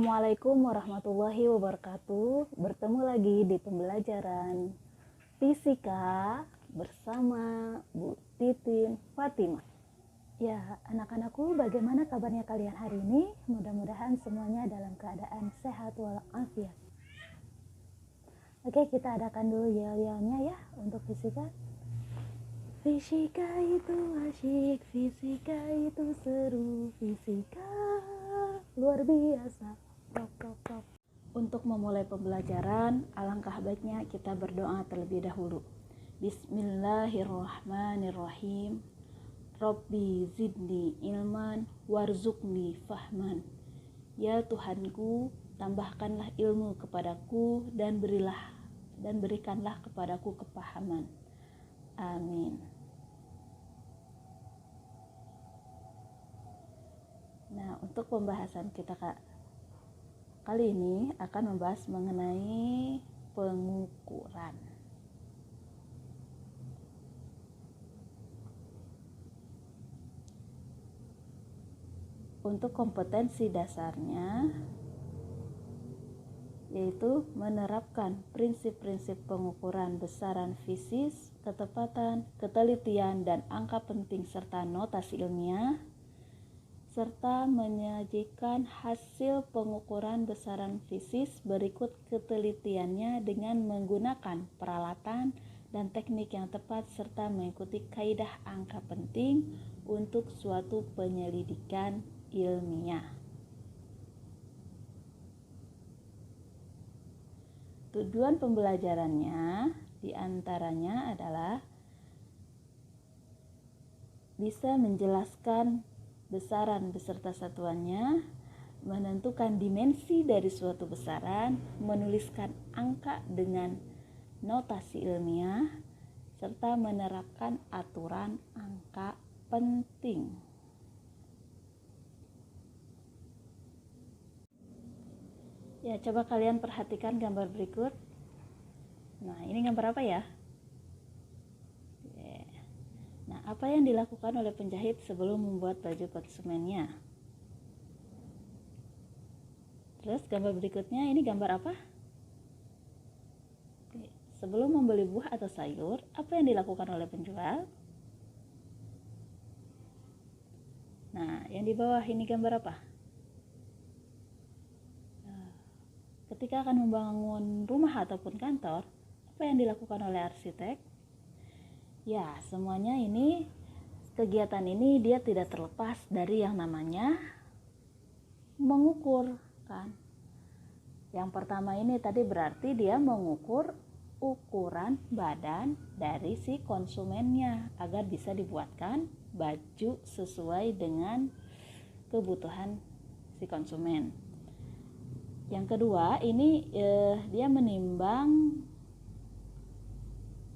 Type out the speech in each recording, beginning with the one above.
Assalamualaikum warahmatullahi wabarakatuh. Bertemu lagi di pembelajaran fisika bersama Bu Titin Fatimah. Ya, anak-anakku, bagaimana kabarnya kalian hari ini? Mudah-mudahan semuanya dalam keadaan sehat walafiat. Oke, kita adakan dulu yel-yelnya ya untuk fisika. Fisika itu asyik, fisika itu seru, fisika luar biasa. Top. Untuk memulai pembelajaran, alangkah baiknya kita berdoa terlebih dahulu. Bismillahirrahmanirrahim. Rabbi zidni ilman warzuqni fahman. Ya Tuhanku, tambahkanlah ilmu kepadaku dan berikanlah kepadaku kepahaman. Amin. Nah, untuk pembahasan kita kali ini akan membahas mengenai pengukuran. Untuk kompetensi dasarnya yaitu menerapkan prinsip-prinsip pengukuran besaran fisis, ketepatan, ketelitian, dan angka penting serta notasi ilmiah, serta menyajikan hasil pengukuran besaran fisis berikut ketelitiannya dengan menggunakan peralatan dan teknik yang tepat serta mengikuti kaidah angka penting untuk suatu penyelidikan ilmiah. Tujuan pembelajarannya diantaranya adalah bisa menjelaskan besaran beserta satuannya, menentukan dimensi dari suatu besaran, menuliskan angka dengan notasi ilmiah, serta menerapkan aturan angka penting. Ya, coba kalian perhatikan gambar berikut. Nah, ini gambar apa ya? Nah, apa yang dilakukan oleh penjahit sebelum membuat baju konsumennya? Terus gambar berikutnya, ini gambar apa? Sebelum membeli buah atau sayur, apa yang dilakukan oleh penjual? Nah, yang di bawah ini gambar apa? Ketika akan membangun rumah ataupun kantor, apa yang dilakukan oleh arsitek? Ya, semuanya ini, kegiatan ini dia tidak terlepas dari yang namanya mengukur, kan? Yang pertama ini tadi berarti dia mengukur ukuran badan dari si konsumennya agar bisa dibuatkan baju sesuai dengan kebutuhan si konsumen. Yang kedua, ini dia menimbang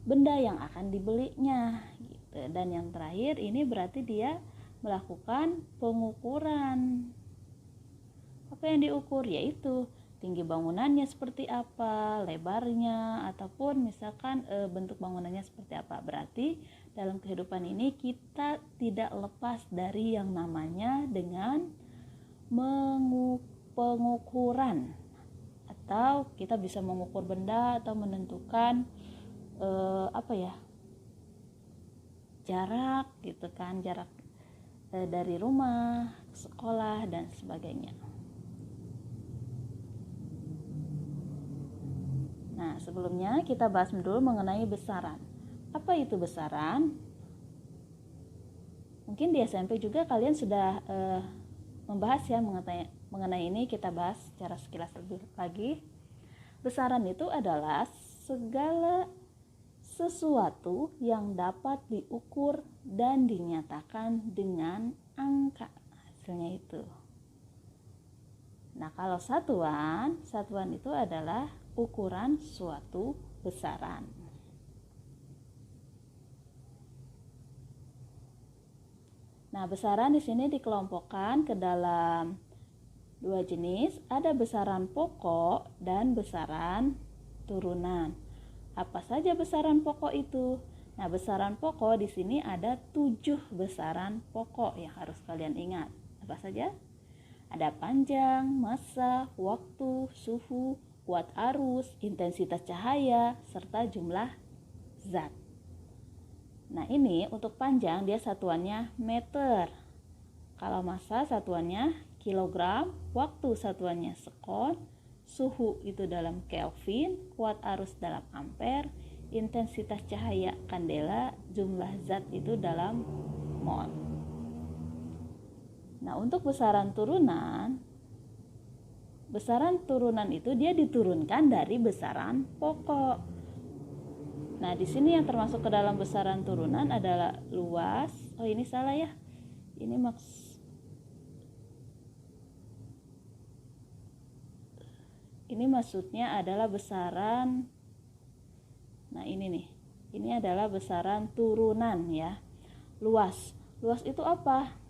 benda yang akan dibelinya gitu. Dan yang terakhir, ini berarti dia melakukan pengukuran. Apa yang diukur? Yaitu tinggi bangunannya seperti apa, lebarnya, ataupun misalkan bentuk bangunannya seperti apa. Berarti dalam kehidupan ini kita tidak lepas dari yang namanya dengan pengukuran, atau kita bisa mengukur benda atau menentukan jarak gitu kan, jarak dari rumah ke sekolah dan sebagainya. Nah, sebelumnya kita bahas dulu mengenai besaran. Apa itu besaran? Mungkin di SMP juga kalian sudah membahas ya mengenai ini. Kita bahas secara sekilas lebih lagi. Besaran itu adalah segala sesuatu yang dapat diukur dan dinyatakan dengan angka. Hasilnya itu. Nah, kalau satuan itu adalah ukuran suatu besaran. Nah, besaran di sini dikelompokkan ke dalam dua jenis, ada besaran pokok dan besaran turunan. Apa saja besaran pokok itu? Nah, besaran pokok di sini ada 7 besaran pokok yang harus kalian ingat. Apa saja? Ada panjang, massa, waktu, suhu, kuat arus, intensitas cahaya, serta jumlah zat. Nah ini untuk panjang dia satuannya meter. Kalau massa satuannya kilogram, waktu satuannya sekon, suhu itu dalam Kelvin, kuat arus dalam ampere, intensitas cahaya kandela, jumlah zat itu dalam mol. Nah, untuk besaran turunan itu dia diturunkan dari besaran pokok. Nah, di sini yang termasuk ke dalam besaran turunan adalah luas. Oh, ini salah ya. Ini maksudnya adalah besaran. Nah, ini nih. Ini adalah besaran turunan ya. Luas. Luas itu apa?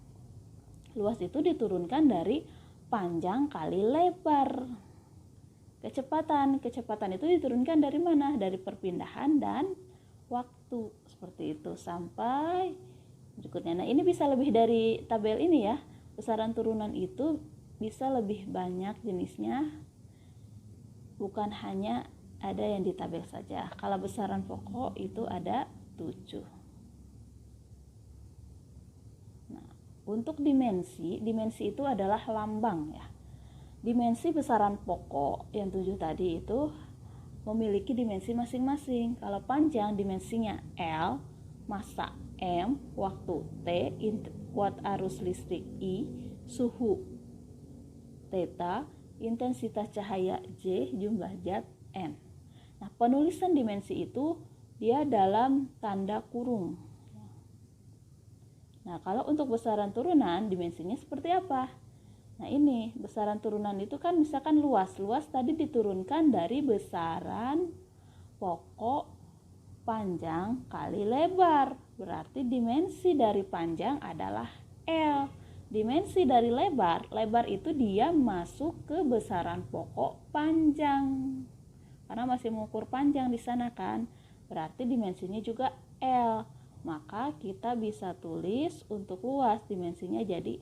Luas itu diturunkan dari panjang kali lebar. Kecepatan itu diturunkan dari mana? Dari perpindahan dan waktu. Seperti itu sampai berikutnya. Nah, ini bisa lebih dari tabel ini ya. Besaran turunan itu bisa lebih banyak jenisnya. Bukan hanya ada yang di tabel saja. Kalau besaran pokok itu ada 7. Untuk dimensi itu adalah lambang ya. Dimensi besaran pokok yang 7 tadi itu memiliki dimensi masing-masing. Kalau panjang dimensinya L, massa M, waktu T, kuat arus listrik I, suhu theta, intensitas cahaya J, jumlah zat N. Nah, penulisan dimensi itu dia dalam tanda kurung. Nah, kalau untuk besaran turunan dimensinya seperti apa? Nah, ini besaran turunan itu kan misalkan luas. Luas tadi diturunkan dari besaran pokok panjang kali lebar. Berarti dimensi dari panjang adalah L. Dimensi dari lebar itu dia masuk ke besaran pokok panjang. Karena masih mengukur panjang di sana kan. Berarti dimensinya juga L. Maka kita bisa tulis untuk luas dimensinya jadi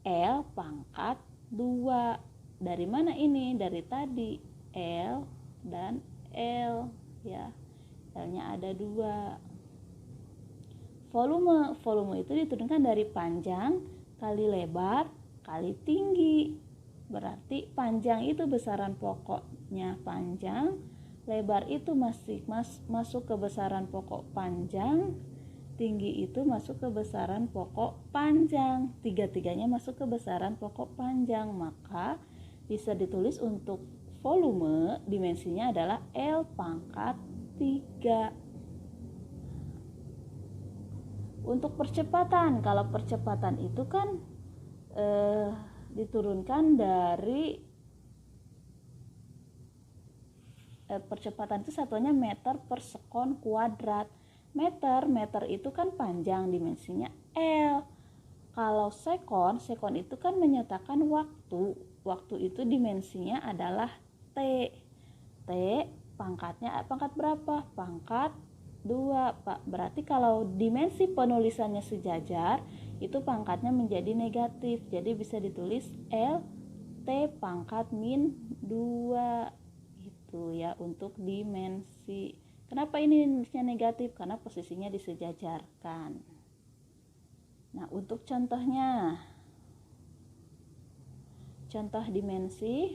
L pangkat 2. Dari mana ini? Dari tadi L dan L ya. L-nya ada 2. Volume itu diturunkan dari panjang kali lebar kali tinggi. Berarti panjang itu besaran pokoknya panjang, lebar itu masuk ke besaran pokok panjang, tinggi itu masuk ke besaran pokok panjang. Tiga-tiganya masuk ke besaran pokok panjang. Maka bisa ditulis untuk volume dimensinya adalah L pangkat 3. Untuk percepatan, kalau percepatan itu kan diturunkan dari percepatan itu satuannya meter per sekon kuadrat. Meter itu kan panjang dimensinya L. Kalau sekon itu kan menyatakan waktu. Waktu itu dimensinya adalah T. T pangkatnya pangkat berapa? Pangkat 2, Pak. Berarti kalau dimensi penulisannya sejajar, itu pangkatnya menjadi negatif. Jadi bisa ditulis L T pangkat min 2. Itu ya untuk dimensi. Kenapa ini nulisnya negatif? Karena posisinya disejajarkan. Nah, untuk contohnya. Contoh dimensi.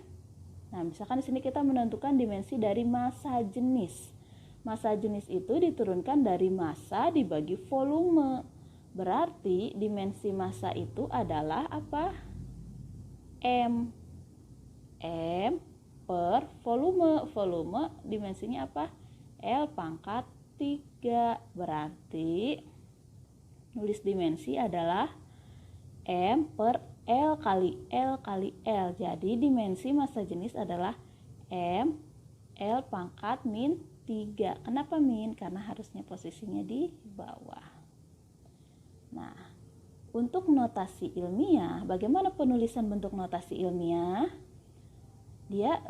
Nah, misalkan di sini kita menentukan dimensi dari massa jenis. Massa jenis itu diturunkan dari massa dibagi volume. Berarti dimensi massa itu adalah apa? M. M per volume. Volume dimensinya apa? L pangkat 3. Berarti nulis dimensi adalah M per L kali L kali L. Jadi dimensi massa jenis adalah M L pangkat min 3. Kenapa min? Karena harusnya posisinya di bawah. Nah, untuk notasi ilmiah, bagaimana penulisan bentuk notasi ilmiah? Dia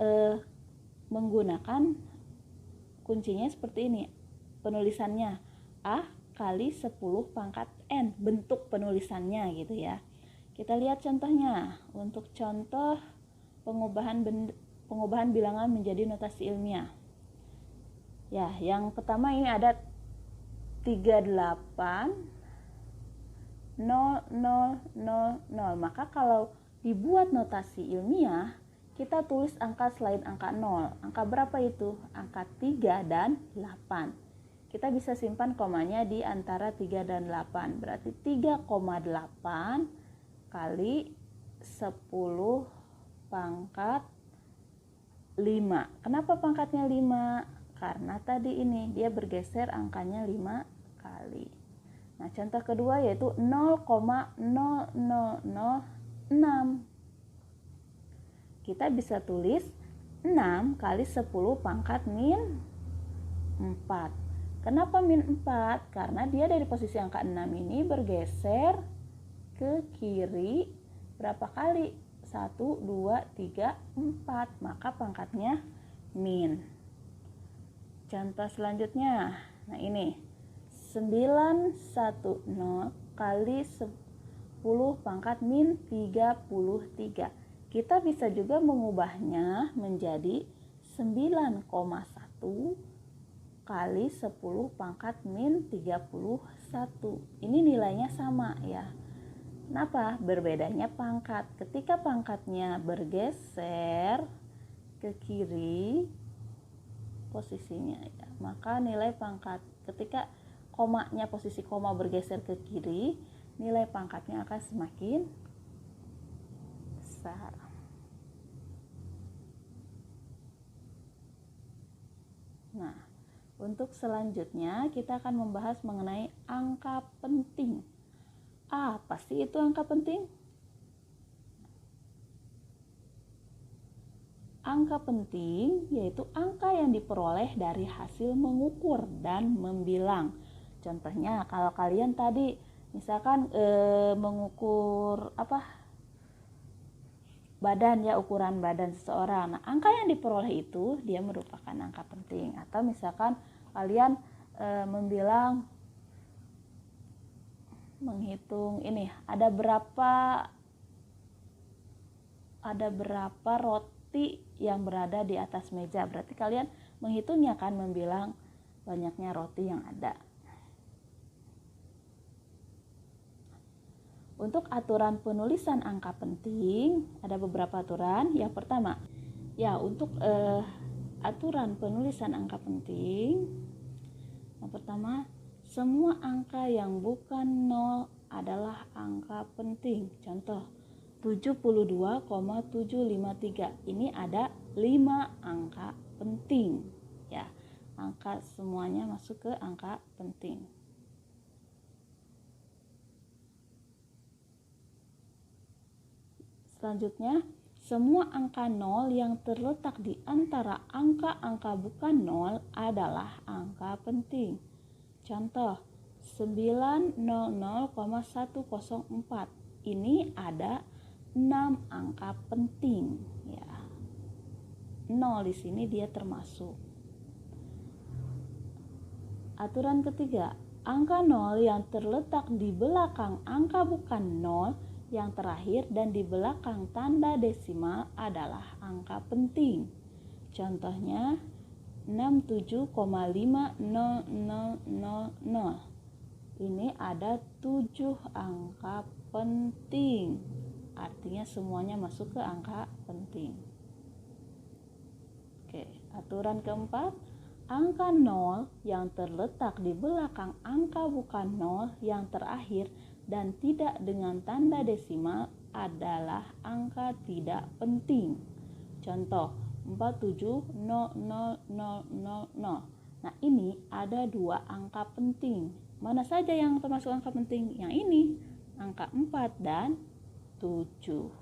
menggunakan kuncinya seperti ini. Penulisannya A kali 10 pangkat N. Bentuk penulisannya gitu ya. Kita lihat contohnya. Untuk contoh pengubahan bilangan menjadi notasi ilmiah. Ya, yang pertama ini ada 380000. Maka kalau dibuat notasi ilmiah, kita tulis angka selain angka 0. Angka berapa itu? Angka 3 dan 8. Kita bisa simpan komanya di antara 3 dan 8. Berarti 3,8 kali 10 pangkat 5. Kenapa pangkatnya 5? Karena tadi ini dia bergeser angkanya 5 kali. Nah, contoh kedua yaitu 0,0006. Kita bisa tulis 6 kali 10 pangkat min 4. Kenapa min 4? Karena dia dari posisi angka 6 ini bergeser ke kiri berapa kali? 1, 2, 3, 4. Maka pangkatnya min. Contoh selanjutnya. Nah, ini 910 kali 10 pangkat min 33. Kita bisa juga mengubahnya menjadi 9,1 kali 10 pangkat min 31. Ini nilainya sama ya. Kenapa? Berbedanya pangkat. Ketika pangkatnya bergeser ke kiri posisinya ya, maka nilai pangkat, ketika komanya posisi koma bergeser ke kiri, nilai pangkatnya akan semakin besar. Nah, untuk selanjutnya kita akan membahas mengenai angka penting. Apa sih itu angka penting? Angka penting yaitu angka yang diperoleh dari hasil mengukur dan membilang. Contohnya kalau kalian tadi misalkan mengukur badan ya, ukuran badan seseorang. Nah, angka yang diperoleh itu dia merupakan angka penting. Atau misalkan kalian menghitung ini ada berapa roti yang berada di atas meja. Berarti kalian menghitungnya kan, membilang banyaknya roti yang ada. Untuk aturan penulisan angka penting ada beberapa aturan. Yang pertama, ya untuk aturan penulisan angka penting. Yang pertama, semua angka yang bukan 0 adalah angka penting. Contoh 72,753. Ini ada 5 angka penting ya. Angka semuanya masuk ke angka penting. Selanjutnya, semua angka 0 yang terletak di antara angka-angka bukan 0 adalah angka penting. Contoh 900,104. Ini ada 6 angka penting ya. 0 di sini dia termasuk. Aturan ketiga, angka 0 yang terletak di belakang angka bukan 0 yang terakhir dan di belakang tanda desimal adalah angka penting. Contohnya 67,50000. Ini ada 7 angka penting. Artinya semuanya masuk ke angka penting. Oke, aturan keempat, angka 0 yang terletak di belakang angka bukan 0 yang terakhir dan tidak dengan tanda desimal adalah angka tidak penting. Contoh 47,00000. Nah, ini ada 2 angka penting. Mana saja yang termasuk angka penting? Yang ini, angka 4 dan 7.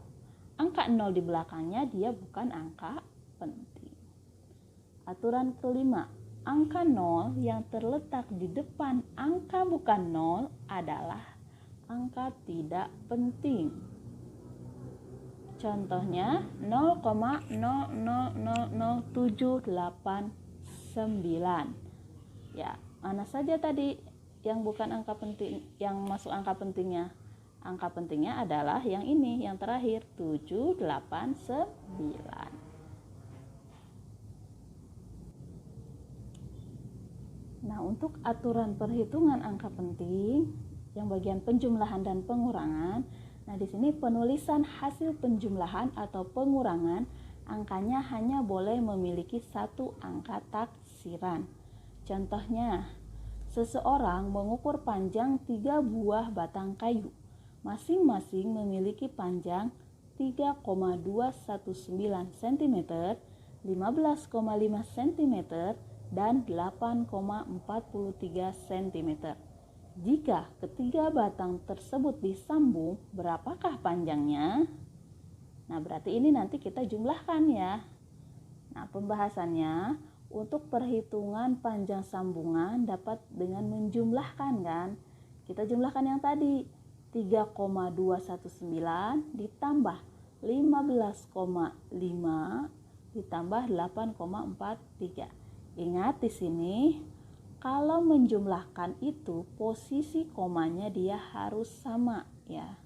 Angka 0 di belakangnya dia bukan angka penting. Aturan kelima, angka 0 yang terletak di depan angka bukan 0 adalah angka tidak penting. Contohnya 0,000789. Ya, mana saja tadi yang bukan angka penting, yang masuk angka pentingnya? angka pentingnya adalah yang ini, yang terakhir, 7, 8, 9. Nah, untuk aturan perhitungan angka penting yang bagian penjumlahan dan pengurangan, nah di sini penulisan hasil penjumlahan atau pengurangan angkanya hanya boleh memiliki satu angka taksiran. Contohnya, seseorang mengukur panjang 3 buah batang kayu. Masing-masing memiliki panjang 3,219 cm, 15,5 cm, dan 8,43 cm. Jika ketiga batang tersebut disambung, berapakah panjangnya? Nah, berarti ini nanti kita jumlahkan ya. Nah, pembahasannya untuk perhitungan panjang sambungan dapat dengan menjumlahkan kan. Kita jumlahkan yang tadi, 3,219 ditambah 15,5 ditambah 8,43. Ingat di sini kalau menjumlahkan itu posisi komanya dia harus sama ya.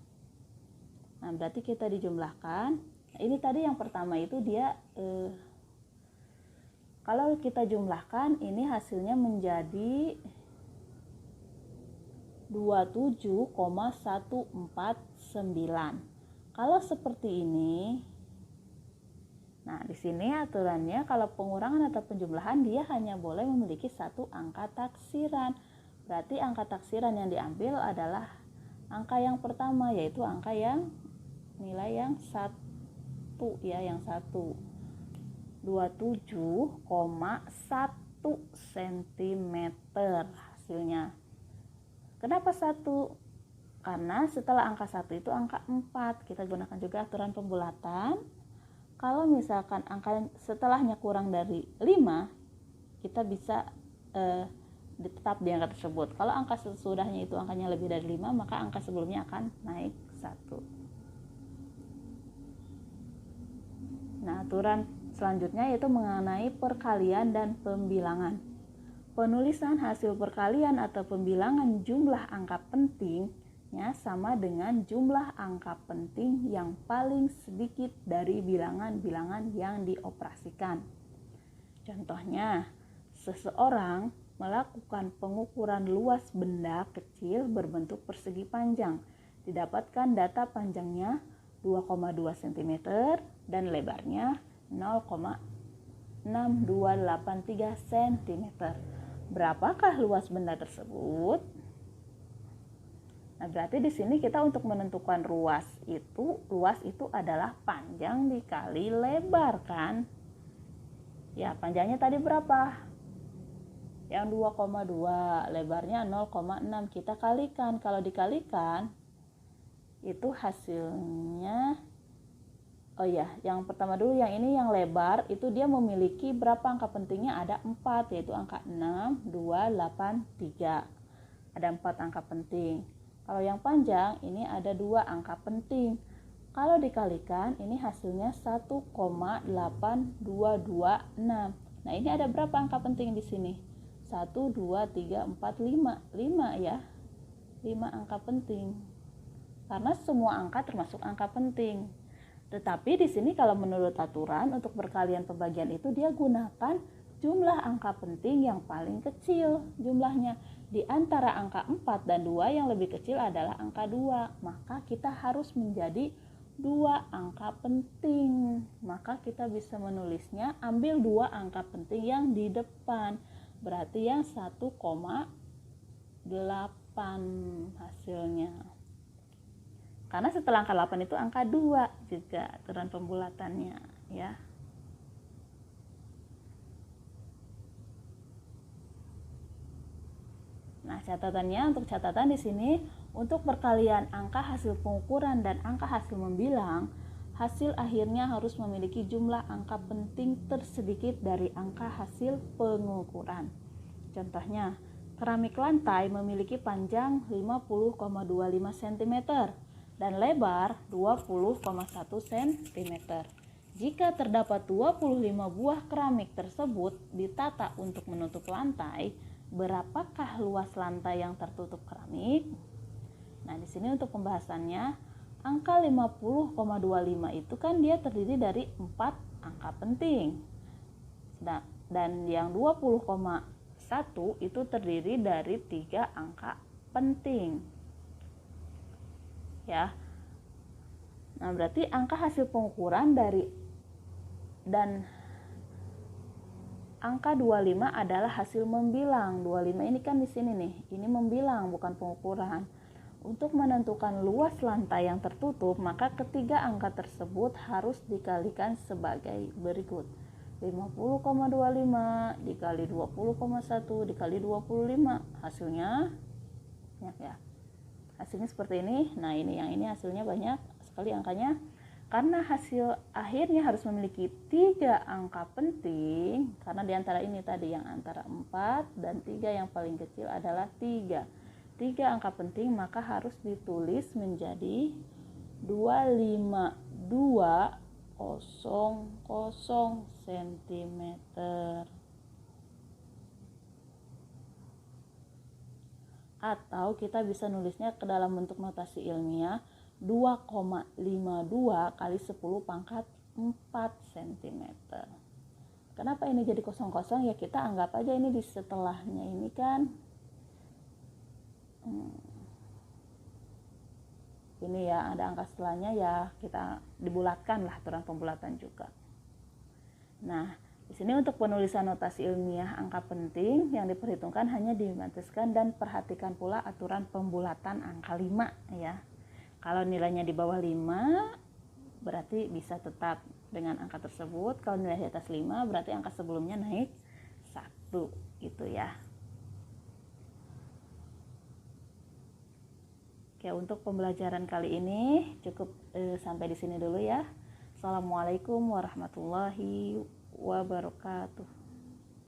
Nah, berarti kita dijumlahkan. Ini tadi yang pertama itu dia kalau kita jumlahkan ini hasilnya menjadi 27,149. Kalau seperti ini, nah di sini aturannya kalau pengurangan atau penjumlahan dia hanya boleh memiliki satu angka taksiran. Berarti angka taksiran yang diambil adalah angka yang pertama, yaitu angka yang nilai yang 1 ya, yang 1. 27,1 cm hasilnya. Kenapa 1? Karena setelah angka 1 itu angka 4. Kita gunakan juga aturan pembulatan. Kalau misalkan angka setelahnya kurang dari 5, kita bisa tetap di angka tersebut. Kalau angka sesudahnya itu angkanya lebih dari 5, maka angka sebelumnya akan naik 1. Nah, aturan selanjutnya yaitu mengenai perkalian dan pembilangan. Penulisan hasil perkalian atau pembilangan jumlah angka pentingnya sama dengan jumlah angka penting yang paling sedikit dari bilangan-bilangan yang dioperasikan. Contohnya, seseorang melakukan pengukuran luas benda kecil berbentuk persegi panjang. Didapatkan data panjangnya 2,2 cm dan lebarnya 0,6283 cm. Berapakah luas benda tersebut? Nah, berarti di sini kita untuk menentukan luas itu adalah panjang dikali lebar kan? Ya, panjangnya tadi berapa? Yang 2,2, lebarnya 0,6. Kita kalikan. Kalau dikalikan itu hasilnya, oh ya, yang pertama dulu, yang ini yang lebar itu dia memiliki berapa angka pentingnya? Ada 4, yaitu angka 6, 2, 8, 3. Ada 4 angka penting. Kalau yang panjang ini ada 2 angka penting. Kalau dikalikan ini hasilnya 1,8226. Nah, ini ada berapa angka penting di sini? 1, 2, 3, 4, 5. 5 ya. 5 angka penting. Karena semua angka termasuk angka penting. Tetapi di sini kalau menurut aturan untuk perkalian pembagian itu dia gunakan jumlah angka penting yang paling kecil jumlahnya. Di antara angka 4 dan 2 yang lebih kecil adalah angka 2. Maka kita harus menjadi 2 angka penting. Maka kita bisa menulisnya ambil 2 angka penting yang di depan. Berarti yang 1,8 hasilnya. Karena setelah angka 8 itu angka 2 juga aturan pembulatannya ya. Nah, catatannya untuk catatan di sini untuk perkalian angka hasil pengukuran dan angka hasil membilang, hasil akhirnya harus memiliki jumlah angka penting tersedikit dari angka hasil pengukuran. Contohnya, keramik lantai memiliki panjang 50,25 cm dan lebar 20,1 cm. Jika terdapat 25 buah keramik tersebut ditata untuk menutup lantai, berapakah luas lantai yang tertutup keramik? Nah, di sini untuk pembahasannya, angka 50,25 itu kan dia terdiri dari 4 angka penting. Dan yang 20,1 itu terdiri dari 3 angka penting. Ya. Nah, berarti angka hasil pengukuran dan angka 25 adalah hasil membilang. 25 ini kan di sini nih, ini membilang bukan pengukuran. Untuk menentukan luas lantai yang tertutup, maka ketiga angka tersebut harus dikalikan sebagai berikut. 50,25 dikali 20,1 dikali 25. Hasilnya ya. Hasilnya seperti ini. Nah, yang ini hasilnya banyak sekali angkanya. Karena hasil akhirnya harus memiliki 3 angka penting, karena diantara ini tadi yang antara 4 dan 3 yang paling kecil adalah 3 angka penting, maka harus ditulis menjadi 25200 cm. Atau kita bisa nulisnya ke dalam bentuk notasi ilmiah 2,52 kali 10 pangkat 4 cm. Kenapa ini jadi kosong-kosong? Ya kita anggap aja ini di setelahnya ini kan ini ya ada angka setelahnya, ya kita dibulatkan lah, aturan pembulatan juga. Nah, di sini untuk penulisan notasi ilmiah angka penting yang diperhitungkan hanya dimatiskan dan perhatikan pula aturan pembulatan angka 5 ya. Kalau nilainya di bawah 5 berarti bisa tetap dengan angka tersebut. Kalau nilai di atas 5 berarti angka sebelumnya naik 1 gitu ya. Oke, untuk pembelajaran kali ini cukup sampai di sini dulu ya. Assalamualaikum warahmatullahi wabarakatuh.